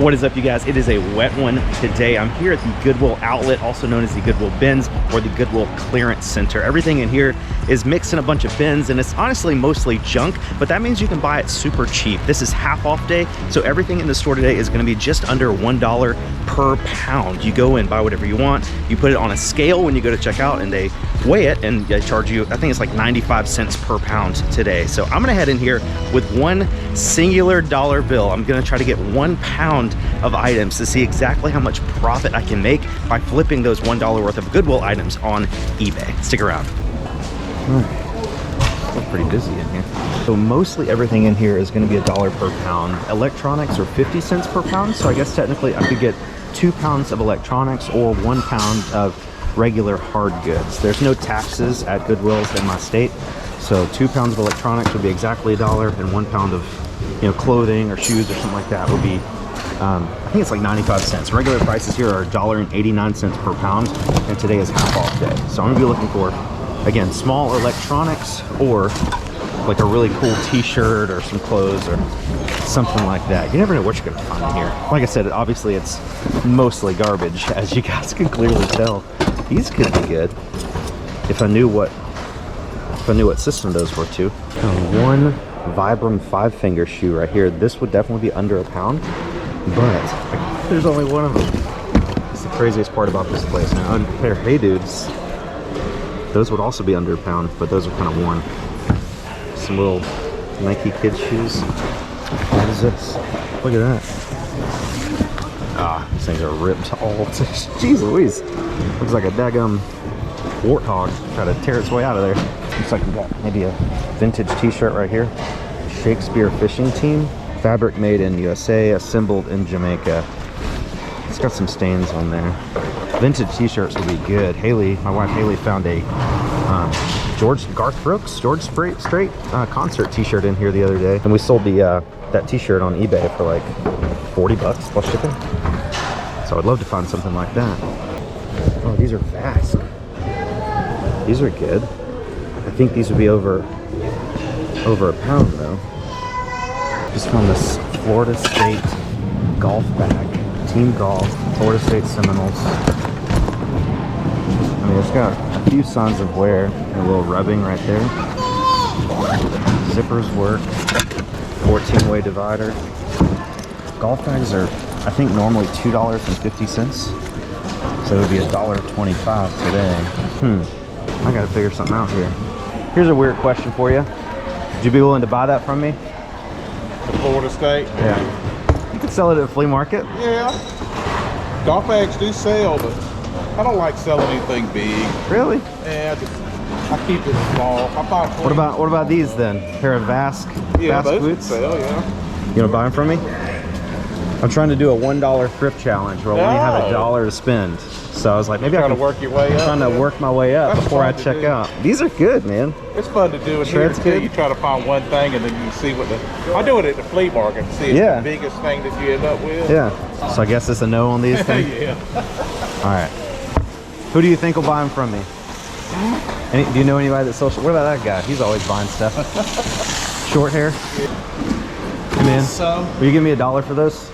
What is up, you guys? It is a wet one today. I'm here at the Goodwill outlet, also known as the Goodwill bins or the Goodwill clearance center. Everything in here is mixed in a bunch of bins, and it's honestly mostly junk, but that means you can buy it super cheap. This is half off day, so everything in the store today is going to be just under $1 per pound. You go in, buy whatever you want, you put it on a scale when you go to check out, and they weigh it, and they charge you, I think it's like 95 cents per pound today. So I'm gonna head in here with one singular dollar bill. I'm gonna try to get 1 pound of items to see exactly how much profit I can make by flipping those $1 worth of Goodwill items on eBay. Stick around. It's pretty busy in here. So mostly everything in here is gonna be $1 per pound. Electronics are 50 cents per pound, so I guess technically I could get 2 pounds of electronics or 1 pound of regular hard goods. There's no taxes at Goodwill's in my state, so 2 pounds of electronics would be exactly $1, and 1 pound of, you know, clothing or shoes or something like that would be I think it's like 95 cents. Regular prices here are $1.89 per pound, and today is half off day. So I'm gonna be looking for, again, small electronics or like a really cool t-shirt or some clothes or something like that. You never know what you're gonna find in here. Like I said, obviously it's mostly garbage, as you guys can clearly tell. These could be good if I knew what system those were too. One Vibram 5-finger shoe right here. This would definitely be under a pound, but there's only one of them. It's the craziest part about this place. Now, a pair of Hey Dudes, those would also be under a pound, but those are kind of worn. Some little Nike kids shoes. What is this? Look at that. Ah, these things are ripped all. Jeez Louise. Looks like a daggum warthog trying to tear its way out of there. Looks like we got maybe a vintage t-shirt right here. Shakespeare fishing team. Fabric made in USA, assembled in Jamaica. It's got some stains on there. Vintage t-shirts would be good. Haley, my wife Haley, found a Garth Brooks, George Strait concert t-shirt in here the other day. And we sold the that t-shirt on eBay for like 40 bucks plus shipping. So I'd love to find something like that. Oh, these are Vask. These are good. I think these would be over a pound though. Just found this Florida State golf bag. Team Golf, Florida State Seminoles. I mean, it's got a few signs of wear and a little rubbing right there. Zippers work. 14-way divider. Golf bags are, I think, normally $2.50. So it would be $1.25 today. I gotta figure something out here. Here's a weird question for you. Would you be willing to buy that from me? The Florida State? Yeah. You could sell it at a flea market. Yeah. Golf bags do sell, but I don't like selling anything big. Really? Yeah, I keep it small. What about these then? A pair of Vask, yeah, Vask boots? Sell, yeah. You wanna buy them from me? I'm trying to do a $1 thrift challenge where I only have $1 to spend. So I was like, maybe I can work your way up. Trying to work my way up before I check out. These are good, man. It's fun to do it here too. You try to find one thing and then you see what I do it at the flea market to see if it's the biggest thing that you end up with. Yeah. So I guess it's a no on these things? Yeah. All right. Who do you think will buy them from me? Do you know anybody that's social? What about that guy? He's always buying stuff. Short hair? Hey man, will you give me $1 for those?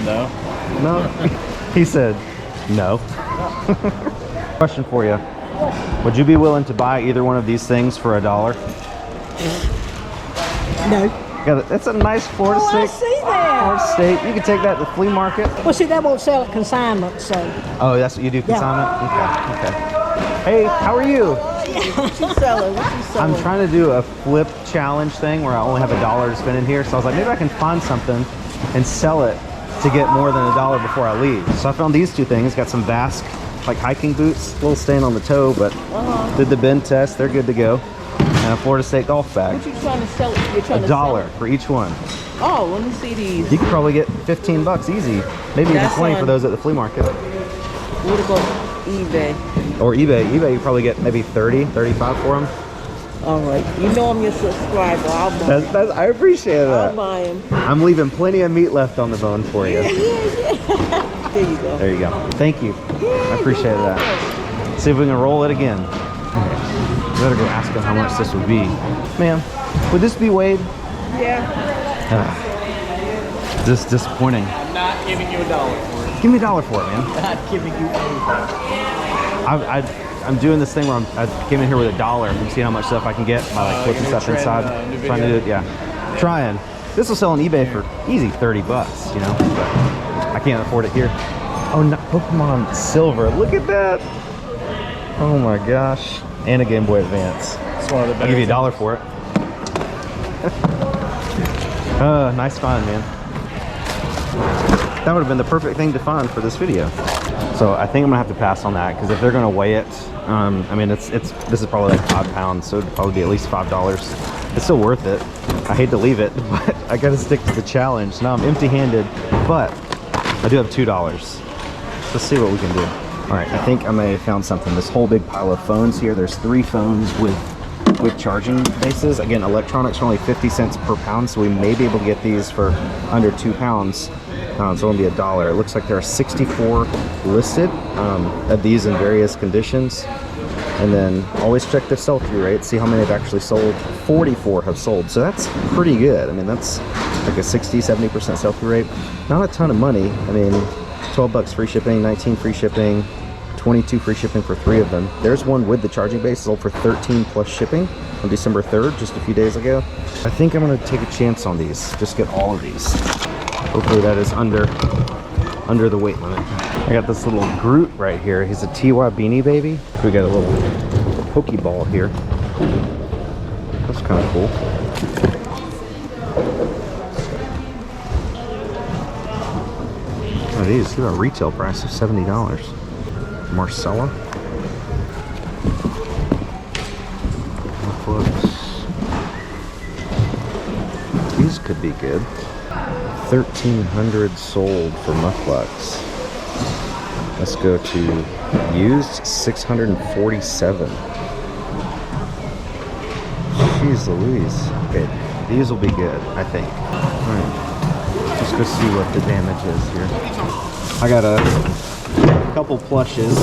No. No? He said no. Question for you. Would you be willing to buy either one of these things for $1? No. That's a nice Florida State. I see that. Florida State. You can take that to the flea market. Well, see, that won't sell at consignment, so. Oh, that's what you do, consignment? Yeah. Okay. Hey, how are you? What you selling? What you selling? I'm trying to do a flip challenge thing where I only have $1 to spend in here. So I was like, maybe I can find something and sell it to get more than $1 before I leave. So I found these two things. Got some Vask, like hiking boots. A little stain on the toe, but did the bend test. They're good to go. And a Florida State golf bag. What you trying to sell it? You're trying to sell it? $1 for each one. Oh, let me see these. You could probably get 15 bucks easy. Maybe even 20 for those at the flea market. What about eBay? Or eBay. eBay, you probably get maybe 30, 35 for them. All right. You know I'm your subscriber. I'll buy them. I appreciate that. I'll buy them. I'm leaving plenty of meat left on the bone for you. Yeah. There you go. There you go. Thank you. I appreciate that. See if we can roll it again. Better go ask him how much this would be. Ma'am, would this be weighed? Yeah. Just disappointing. I'm not giving you $1 for it. Give me $1 for it, man. Not giving you anything. I'm doing this thing where I came in here with $1 and see how much stuff I can get by like putting stuff inside. Trying to do it, yeah. Trying. This will sell on eBay for easy 30 bucks, you know, but I can't afford it here. Oh, no, Pokemon Silver. Look at that. Oh my gosh. And a Game Boy Advance. I'll give you $1 for it. Nice find, man. That would have been the perfect thing to find for this video. So I think I'm gonna have to pass on that because if they're gonna weigh it, I mean, this is probably like 5 pounds, so it'd probably be at least $5. It's still worth it. I hate to leave it, but I gotta stick to the challenge. Now I'm empty-handed, but I do have $2. Let's see what we can do. All right, I think I may have found something. This whole big pile of phones here. There's 3 phones with charging bases. Again, electronics are only 50 cents per pound, so we may be able to get these for under 2 pounds. So it'll be $1. It looks like there are 64 listed of these in various conditions. And then always check the sell-through rate, see how many have actually sold. 44 have sold, so that's pretty good. I mean, that's like a 60-70% sell-through rate. Not a ton of money. I mean, 12 bucks free shipping, 19 free shipping, 22 free shipping for 3 of them. There's one with the charging base sold for 13 plus shipping on December 3rd, just a few days ago. I think I'm gonna take a chance on these, just get all of these. Hopefully that is under the weight limit. I got this little Groot right here. He's a TY Beanie Baby. We got a little Pokeball here. That's kind of cool. Oh, these got a retail price of $70. Marcella. These could be good. 1,300 sold for Mufflux. Let's go to used 647. Jeez Louise. Okay, these will be good, I think. Alright. Let's go see what the damage is here. I got a couple plushes.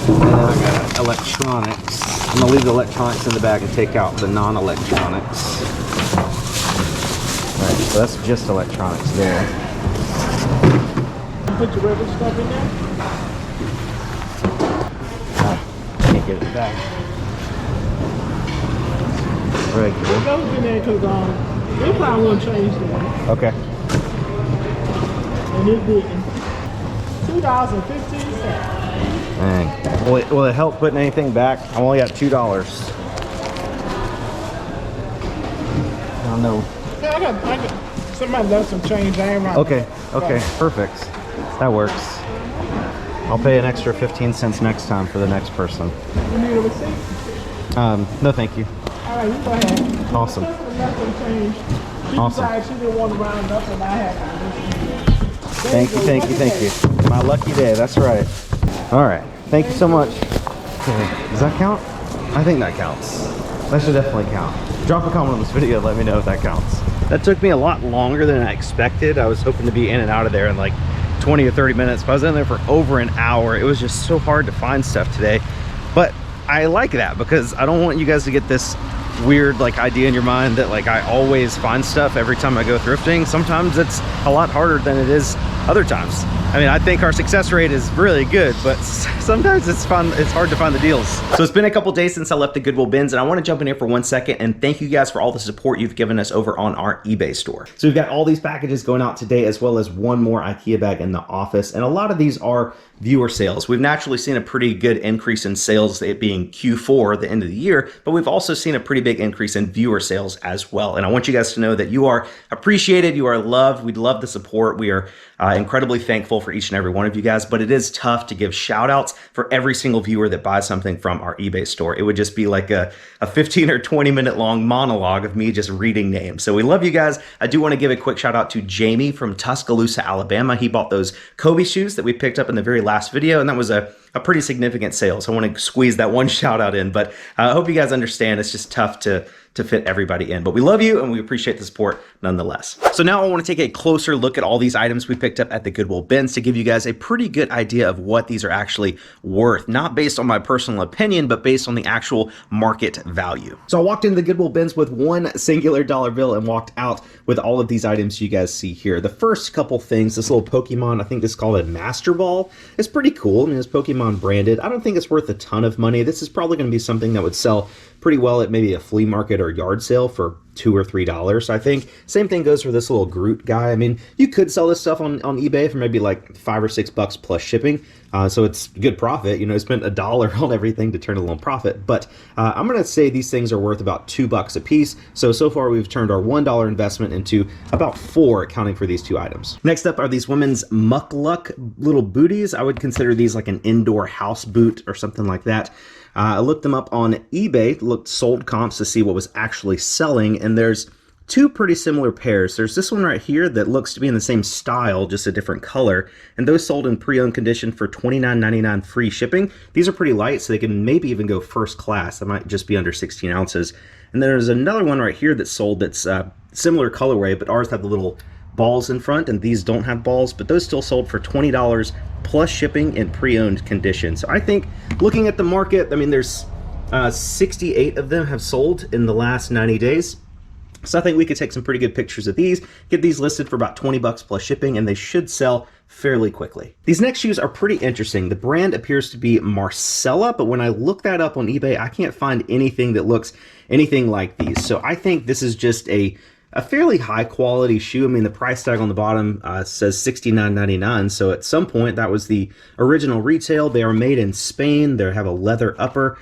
And then I got electronics. I'm gonna leave the electronics in the bag and take out the non-electronics. Alright, so that's just electronics there. Put your rubber stuff in there? Can't get it back. Regular. Those in there because they probably won't change them. Okay. And it didn't. $2.15. Dang. Will it help putting anything back? I only got $2. I don't know. Yeah, I got somebody left some change. I ain't right. Okay, perfect. That works. I'll pay an extra 15 cents next time for the next person. You need a receipt? No thank you. All right, you go ahead. Awesome. Left some change. She Awesome. decided she didn't want to round up and I had to. Thank you. My lucky day, that's right. All right, thank you so much. Okay, does that count? I think that counts. That should definitely count. Drop a comment on this video, let me know if that counts. That took me a lot longer than I expected. I was hoping to be in and out of there in like 20 or 30 minutes, but I was in there for over an hour. It was just so hard to find stuff today. But I like that because I don't want you guys to get this weird like idea in your mind that like I always find stuff every time I go thrifting. Sometimes it's a lot harder than it is other times. I mean, I think our success rate is really good, but sometimes it's hard to find the deals. So it's been a couple days since I left the Goodwill bins, and I want to jump in here for 1 second and thank you guys for all the support you've given us over on our eBay store. So we've got all these packages going out today, as well as one more IKEA bag in the office, and a lot of these are viewer sales. We've naturally seen a pretty good increase in sales, it being Q4, the end of the year, but we've also seen a pretty big increase in viewer sales as well. And I want you guys to know that you are appreciated, you are loved, we'd love the support. We are incredibly thankful for each and every one of you guys, but it is tough to give shout outs for every single viewer that buys something from our eBay store. It would just be like a 15 or 20 minute long monologue of me just reading names. So we love you guys. I do want to give a quick shout out to Jamie from Tuscaloosa, Alabama. He bought those Kobe shoes that we picked up in the very last video, and that was a pretty significant sale. So I want to squeeze that one shout out in, but I hope you guys understand it's just tough to to fit everybody in. But we love you and we appreciate the support nonetheless. So now I want to take a closer look at all these items we picked up at the Goodwill bins to give you guys a pretty good idea of what these are actually worth, not based on my personal opinion, but based on the actual market value. So I walked into the Goodwill bins with one singular dollar bill and walked out with all of these items you guys see here. The first couple things, this little Pokemon, I think this is called a Master Ball. It's pretty cool. I mean, it's Pokemon branded. I don't think it's worth a ton of money. This is probably going to be something that would sell pretty well at maybe a flea market or yard sale for $2 or $3, I think. Same thing goes for this little Groot guy. I mean, you could sell this stuff on eBay for maybe like $5 or $6 plus shipping. So it's good profit. You know, I spent $1 on everything to turn a little profit. But I'm going to say these things are worth about $2 a piece. So far we've turned our $1 investment into about $4, accounting for these two items. Next up are these women's Muckluck little booties. I would consider these like an indoor house boot or something like that. I looked them up on eBay, looked sold comps to see what was actually selling, and there's two pretty similar pairs. There's this one right here that looks to be in the same style, just a different color, and those sold in pre-owned condition for $29.99 free shipping. These are pretty light, so they can maybe even go first class. They might just be under 16 ounces. And then there's another one right here that's sold that's similar colorway, but ours have the little balls in front, and these don't have balls, but those still sold for $20 plus shipping in pre-owned condition. So I think looking at the market, I mean, there's 68 of them have sold in the last 90 days. So I think we could take some pretty good pictures of these, get these listed for about $20 plus shipping, and they should sell fairly quickly. These next shoes are pretty interesting. The brand appears to be Marcella, but when I look that up on eBay, I can't find anything that looks anything like these. So I think this is just a fairly high quality shoe. I mean, the price tag on the bottom says $69.99. So at some point that was the original retail. They are made in Spain. They have a leather upper.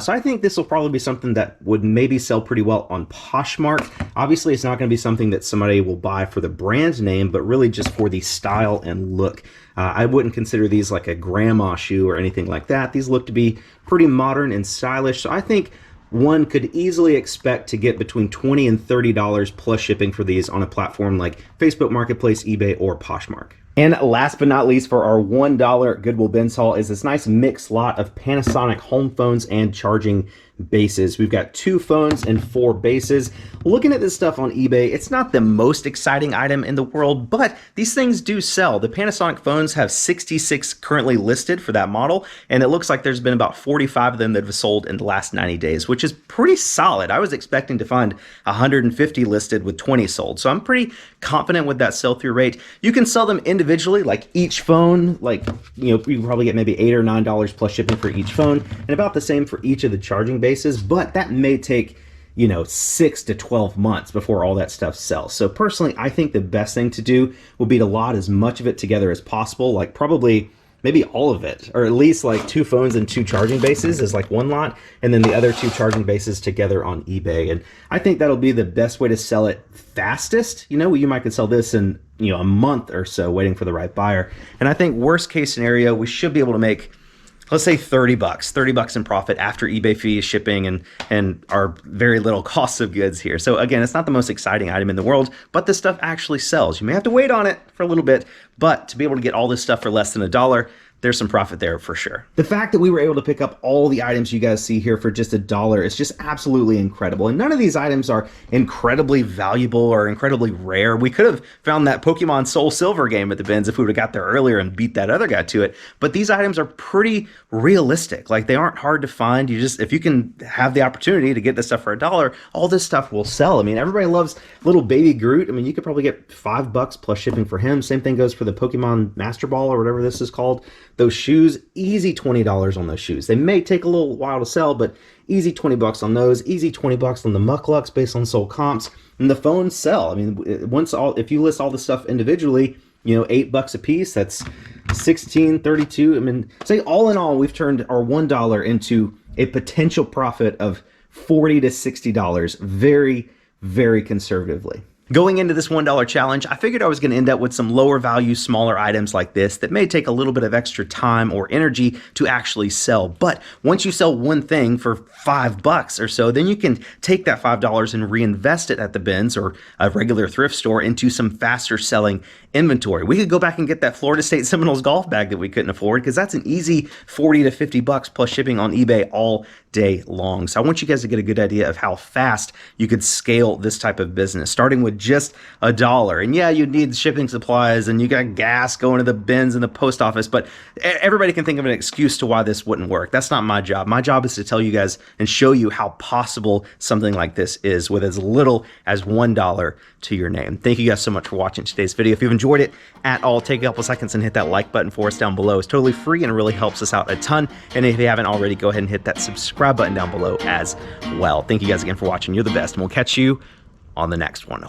So I think this will probably be something that would maybe sell pretty well on Poshmark. Obviously, it's not going to be something that somebody will buy for the brand name, but really just for the style and look. I wouldn't consider these like a grandma shoe or anything like that. These look to be pretty modern and stylish. So I think one could easily expect to get between $20 and $30 plus shipping for these on a platform like Facebook Marketplace, eBay, or Poshmark. And last but not least, for our $1 Goodwill bins haul is this nice mixed lot of Panasonic home phones and charging bases. We've got 2 phones and 4 bases. Looking at this stuff on eBay, it's not the most exciting item in the world, but these things do sell. The Panasonic phones have 66 currently listed for that model, and it looks like there's been about 45 of them that have sold in the last 90 days, which is pretty solid. I was expecting to find 150 listed with 20 sold, so I'm pretty confident with that sell-through rate. You can sell them individually, like each phone, like, you know, you can probably get maybe $8 or $9 plus shipping for each phone, and about the same for each of the charging bases, but that may take, you know, 6 to 12 months before all that stuff sells. So personally, I think the best thing to do would be to lot as much of it together as possible, like probably maybe all of it, or at least like 2 phones and 2 charging bases is like one lot, and then the other 2 charging bases together on eBay. And I think that'll be the best way to sell it fastest. You know, you might could sell this in, you know, a month or so waiting for the right buyer. And I think worst case scenario, we should be able to make, let's say $30 in profit after eBay fees, shipping, and our very little cost of goods here. So again, it's not the most exciting item in the world, but this stuff actually sells. You may have to wait on it for a little bit, but to be able to get all this stuff for less than $1, there's some profit there for sure. The fact that we were able to pick up all the items you guys see here for just $1 is just absolutely incredible. And none of these items are incredibly valuable or incredibly rare. We could have found that Pokemon Soul Silver game at the bins if we would have got there earlier and beat that other guy to it. But these items are pretty realistic. Like, they aren't hard to find. You just, if you can have the opportunity to get this stuff for $1, all this stuff will sell. I mean, everybody loves little baby Groot. I mean, you could probably get $5 plus shipping for him. Same thing goes for the Pokemon Master Ball or whatever this is called. Those shoes, easy $20 on those shoes. They may take a little while to sell, but easy $20 on those, easy $20 on the Mucklucks based on sold comps, and the phones sell. I mean, if you list all the stuff individually, you know, $8 a piece, that's 16, 32. I mean, say all in all, we've turned our $1 into a potential profit of $40 to $60 very, very conservatively. Going into this $1 challenge, I figured I was going to end up with some lower value, smaller items like this that may take a little bit of extra time or energy to actually sell. But once you sell one thing for $5 or so, then you can take that $5 and reinvest it at the bins or a regular thrift store into some faster selling inventory. We could go back and get that Florida State Seminoles golf bag that we couldn't afford, because that's an easy $40 to $50 plus shipping on eBay all day long. So I want you guys to get a good idea of how fast you could scale this type of business, starting with just $1. And yeah, you need shipping supplies and you got gas going to the bins in the post office, but everybody can think of an excuse to why this wouldn't work. That's not my job. My job is to tell you guys and show you how possible something like this is with as little as $1 to your name. Thank you guys so much for watching today's video. If you've enjoyed it at all, take a couple seconds and hit that like button for us down below. It's totally free and it really helps us out a ton. And if you haven't already, go ahead and hit that subscribe button down below as well. Thank you guys again for watching. You're the best, and we'll catch you on the next one.